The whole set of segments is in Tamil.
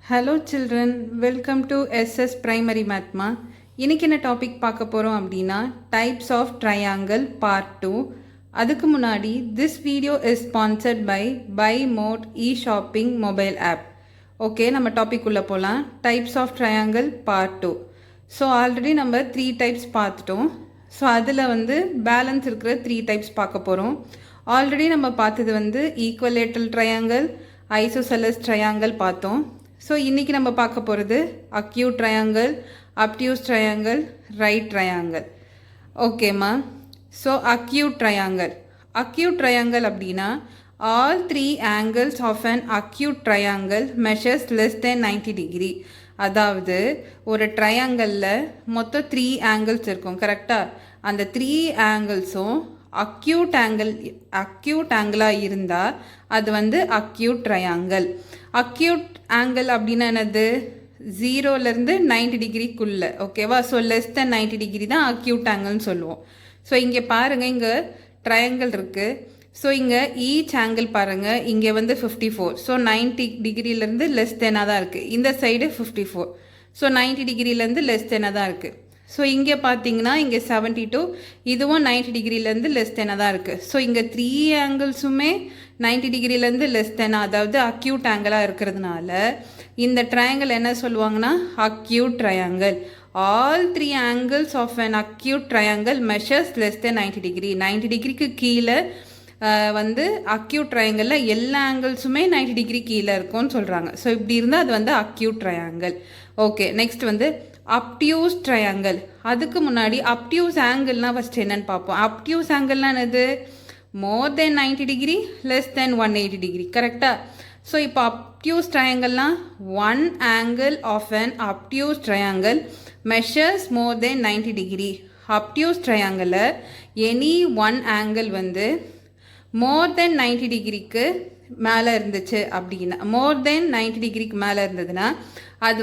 Hello children, welcome to SS Primary Mathma. இன்னைக்கு என்ன டாபிக் பார்க்க போகிறோம் அப்படின்னா டைப்ஸ் ஆஃப் ட்ரையாங்கிள் பார்ட் 2. அதுக்கு முன்னாடி this video is sponsored by mod shopping mobile app. Okay, நம்ம டாபிக் உள்ளே போகலாம். Types of triangle part 2. So already நம்ம 3 டைப்ஸ் பார்த்துட்டோம். ஸோ அதில் பேலன்ஸ் இருக்கிற 3 டைப்ஸ் பார்க்க போகிறோம். ஆல்ரெடி நம்ம பார்த்தது ஈக்குவலேட்ரல் ட்ரையாங்கிள், ஐசோசெலஸ் ட்ரையாங்கிள் பார்த்தோம். ஸோ இன்றைக்கி நம்ம பார்க்க போகிறது acute triangle, obtuse triangle, right triangle. ஓகேம்மா. ஸோ அக்யூட் ட்ரையாங்கிள் அப்படின்னா all 3 angles of an acute triangle measures less than 90 degree. அதாவது ஒரு ட்ரையாங்கிளில் மொத்தம் 3 angles இருக்கும், கரெக்டாக? அந்த 3 angles-உம் அக்யூட் ஆங்கிளாக இருந்தால் அது அக்யூட் ட்ரையாங்கிள். அக்யூட் ஆங்கிள் அப்படின்னா என்னது? 0லேருந்து 90 டிகிரிக்குள்ளே, ஓகேவா? ஸோ லெஸ் தென் 90 டிகிரி தான் அக்யூட் ஆங்கிள்னு சொல்லுவோம். ஸோ இங்கே பாருங்கள், இங்கே ட்ரையாங்கிள் இருக்குது. ஸோ இங்கே ஈச் ஆங்கிள் பாருங்கள், இங்கே 54. ஸோ 90 டிகிரிலேருந்து லெஸ் தென்னாக தான் இருக்குது. இந்த சைடு 54. ஸோ 90 டிகிரிலேருந்து லெஸ் தென்னாக தான் இருக்குது. ஸோ இங்கே பார்த்தீங்கன்னா இங்கே 72, இதுவும் 90 டிகிரிலேருந்து லெஸ் தென்னாக தான் இருக்குது. ஸோ இங்கே 3 ஆங்கிள்ஸுமே 90 டிகிரிலேருந்து லெஸ் தென்னாக, அதாவது அக்யூட் ஆங்கிளாக இருக்கிறதுனால இந்த ட்ரையாங்கிள் என்ன சொல்லுவாங்கன்னா acute triangle. All 3 angles of an acute triangle measures less than 90 degree. 90 டிகிரிக்கு கீழே அக்யூட் ட்ரையாங்கிளில் எல்லா ஆங்கிள்ஸுமே 90 டிகிரி கீழே இருக்கும்னு சொல்கிறாங்க. ஸோ இப்படி இருந்தால் அது acute triangle. Okay, next obtuse triangle. அதுக்கு முன்னாடி அப்டியூஸ் ஆங்கிள்னால் ஃபஸ்ட் என்னன்னு பார்ப்போம். அப்டியூஸ் ஆங்கிள்னால் என்னது? More than 90 degree, less than 180 degree, கரெக்டாக? ஸோ இப்போ அப்டியூஸ் ட்ரையாங்கிள்னால் one angle of an obtuse triangle measures more than 90 degree. Obtuse ட்ரையாங்கிளில் any one angle more than 90 டிகிரிக்கு மேலே இருந்துச்சு அப்படின்னா, மோர் தென் 90 டிகிரிக்கு மேலே இருந்ததுன்னா அது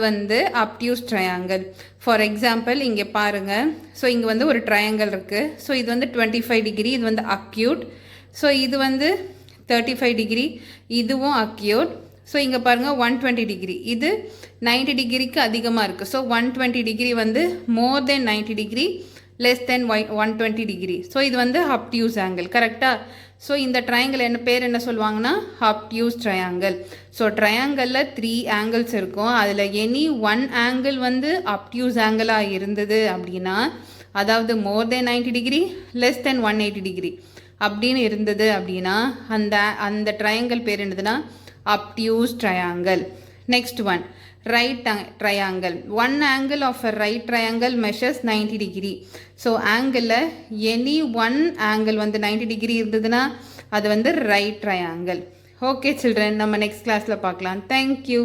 அப்டியூஸ் ட்ரையாங்கிள். ஃபார் எக்ஸாம்பிள் இங்கே பாருங்கள். ஸோ இங்கே ஒரு ட்ரையாங்கிள் இருக்குது. ஸோ இது 25 டிகிரி, இது அக்யூட். ஸோ இது 35 டிகிரி, இதுவும் அக்யூட். ஸோ இங்கே பாருங்கள் 120 டிகிரி, இது 90 டிகிரிக்கு அதிகமாக இருக்குது. So 120 degree more than 90 degree, less than 120 degree. So இது அப்டியூஸ் ஆங்கிள், கரெக்டாக? ஸோ இந்த ட்ரையாங்கிள் என்ன சொல்லுவாங்கன்னா அப்டியூஸ் ட்ரையாங்கிள். ஸோ ட்ரையாங்கிளில் 3 angles இருக்கும். அதில் எனி ஒன் ஆங்கிள் அப்டியூஸ் ஆங்கிளாக இருந்தது அப்படின்னா, அதாவது more than 90 degree, less than 180 degree அப்படின்னு இருந்தது அப்படின்னா அந்த ட்ரையாங்கிள் பேர் என்னதுன்னா obtuse triangle. Next one right triangle. One angle of a right triangle measures 90 degree. So ஆங்கிளில் எனி ஒன் ஆங்கிள் 90 டிகிரி இருந்ததுன்னா அது ரைட் ட்ரையாங்கிள். ஓகே சில்ட்ரன், நம்ம நெக்ஸ்ட் கிளாஸில் பார்க்கலாம். தேங்க்யூ.